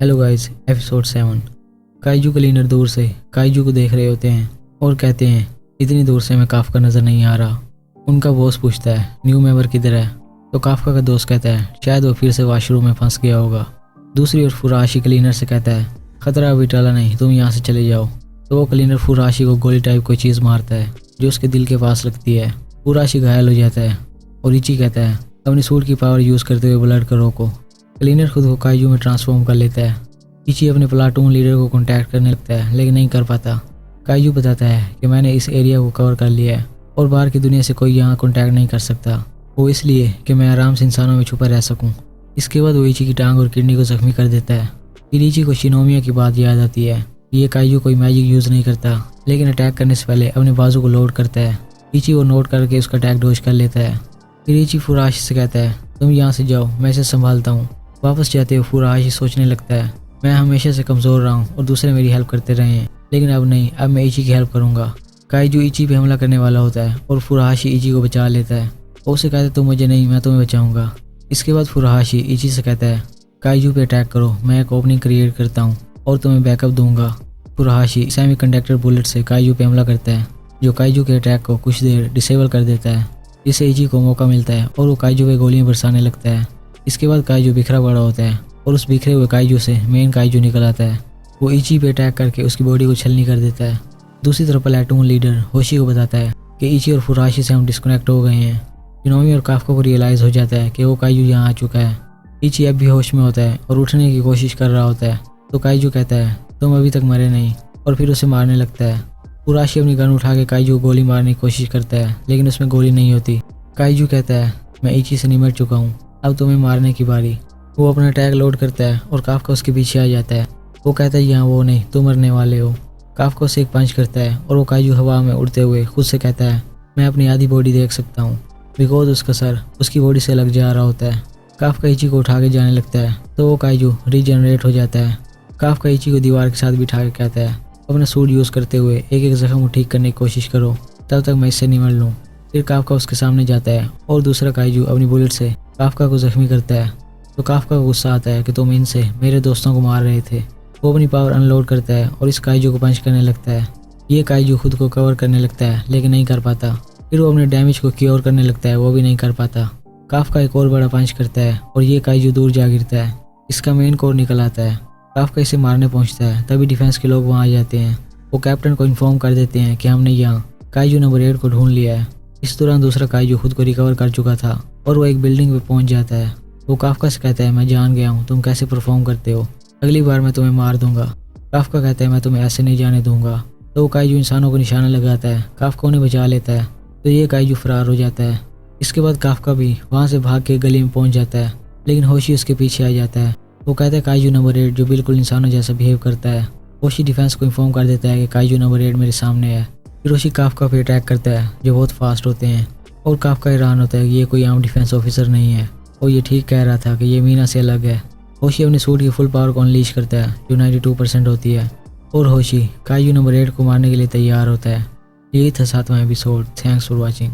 Hello guys, episode 7। Kaiju cleaner दूर से kaiju को देख रहे होते हैं और कहते हैं इतनी दूर से हमें काफका नजर नहीं आ रहा। उनका बॉस पूछता है न्यू मेंबर किधर है, तो काफका का दोस्त कहता है शायद वो फिर से वॉशरूम में फंस गया होगा। दूसरी ओर फुराशी क्लीनर से कहता है खतरा अभी टला नहीं, तुम यहाँ से चले जाओ। तो वो क्लीनर फुराशी को गोली टाइप कोई चीज़ मारता है जो उसके दिल के पास लगती है। फुराशी घायल हो जाता है और इची कहता है अपनी सूट की पावर यूज़ करते हुए ब्लड को रोको। क्लीनर खुद को काइजू में ट्रांसफॉर्म कर लेता है। इची अपने प्लाटून लीडर को कांटेक्ट करने लगता है लेकिन नहीं कर पाता। काइजू बताता है कि मैंने इस एरिया को कवर कर लिया है और बाहर की दुनिया से कोई यहाँ कांटेक्ट नहीं कर सकता, वो इसलिए कि मैं आराम से इंसानों में छुपा रह सकूँ। इसके बाद वो इची की टांग और किडनी को जख्मी कर देता है। फिर इची को शिनोमिया की बात याद आती है। ये काइजू कोई मैजिक यूज़ नहीं करता लेकिन अटैक करने से पहले अपने बाजू को लोड करता है। इची वो नोट करके उसका अटैक डोज कर लेता है। फिर इची फुराशी से कहता है तुम यहाँ से जाओ, मैं इसे संभालता हूँ। वापस जाते हुए फुराशी सोचने लगता है मैं हमेशा से कमज़ोर रहा हूँ और दूसरे मेरी हेल्प करते रहे हैं, लेकिन अब नहीं, अब मैं इची की हेल्प करूँगा। काइजू इची पे हमला करने वाला होता है और फुराशी इची को बचा लेता है। वो उसे कहता है तुम मुझे नहीं, मैं तुम्हें बचाऊँगा। इसके बाद फुराशी इची से कहता है काइजू पे अटैक करो, मैं एक ओपनिंग क्रिएट करता हूँ और तुम्हें बैकअप दूंगा। फुराशी सेमीकंडक्टर बुलेट से काइजू पे हमला करता है जो काइजू के अटैक को कुछ देर डिसेबल कर देता है। इससे इची को मौका मिलता है और वो काइजू पे गोलियां बरसाने लगता है। इसके बाद काइजू बिखरा पड़ा होता है और उस बिखरे हुए काइजू से मेन काइजू निकल आता है। वो इची पे अटैक करके उसकी बॉडी को छलनी कर देता है। दूसरी तरफ प्लाटून लीडर होशी को बताता है कि इची और फुराशी से हम डिस्कनेक्ट हो गए हैं। शिनोमी और काफका को रियलाइज़ हो जाता है कि वो काइजू यहाँ आ चुका है। इची अब भी होश में होता है और उठने की कोशिश कर रहा होता है, तो काइजू कहता है तुम अभी तक मरे नहीं और फिर उसे मारने लगता है। फुराशी अपनी गन उठा के काइजू को गोली मारने की कोशिश करता है लेकिन उसमें गोली नहीं होती। काइजू कहता है मैं इची से निमट चुका हूँ, अब तुम्हें मारने की बारी। वो अपना टैग लोड करता है और काफका उसके पीछे आ जाता है। वो कहता है यहाँ वो नहीं, तुम मरने वाले हो। काफका उसे एक पंच करता है और वो काइजू हवा में उड़ते हुए खुद से कहता है मैं अपनी आधी बॉडी देख सकता हूँ, बिकॉज उसका सर उसकी बॉडी से लग जा रहा होता है। काफका इची को उठा के जाने लगता है तो वो काइजू रीजनरेट हो जाता है। काफका इची को दीवार के साथ बिठा के कहता है अपना सूट यूज़ करते हुए एक एक जख्म को ठीक करने की कोशिश करो, तब तक मैं इससे निमट लूँ। फिर काफका उसके सामने जाता है और दूसरा काइजू अपनी बुलेट से काफका को जख्मी करता है। तो काफका को गुस्सा आता है कि तुम इनसे मेरे दोस्तों को मार रहे थे। वो अपनी पावर अनलोड करता है और इस काइजू को पंच करने लगता है। ये काइजू खुद को कवर करने लगता है लेकिन नहीं कर पाता। फिर वो अपने डैमेज को क्योर करने लगता है, वो भी नहीं कर पाता। काफका एक और बड़ा पंच करता है और ये काइजू दूर जा गिरता है। इसका मेन कोर निकल आता है। काफका इसे मारने पहुंचता है, तभी डिफेंस के लोग वहाँ आ जाते हैं। वो कैप्टन को इन्फॉर्म कर देते हैं कि हमने यहाँ काइजू नंबर 8 को ढूंढ लिया है। इस दौरान दूसरा काइजू खुद को रिकवर कर चुका था और वो एक बिल्डिंग पे पहुंच जाता है। वो काफका से कहता है मैं जान गया हूँ तुम कैसे परफॉर्म करते हो, अगली बार मैं तुम्हें मार दूंगा। काफका कहता है मैं तुम्हें ऐसे नहीं जाने दूंगा। तो वो काइजू इंसानों को निशाना लगाता है, काफका उन्हें बचा लेता है, तो ये काइजू फरार हो जाता है। इसके बाद काफका भी वहाँ से भाग के गली में पहुँच जाता है लेकिन होशी उसके पीछे आ जाता है। वो कहता है काइजू नंबर 8 जो बिल्कुल इंसानों जैसा बिहेव करता है। होशी डिफेंस को इन्फॉर्म कर देता है कि काइजू नंबर 8 मेरे सामने है। फिर होशी काफका पे अटैक करता है जो बहुत फास्ट होते हैं और काफका हैरान होता है कि ये कोई आम डिफेंस ऑफिसर नहीं है और ये ठीक कह रहा था कि ये मीना से अलग है। होशी अपने सूट की फुल पावर को अनलीश करता है जो 92% होती है और होशी काइजू नंबर 8 को मारने के लिए तैयार होता है। यही था 7वां एपिसोड। Thanks for watching.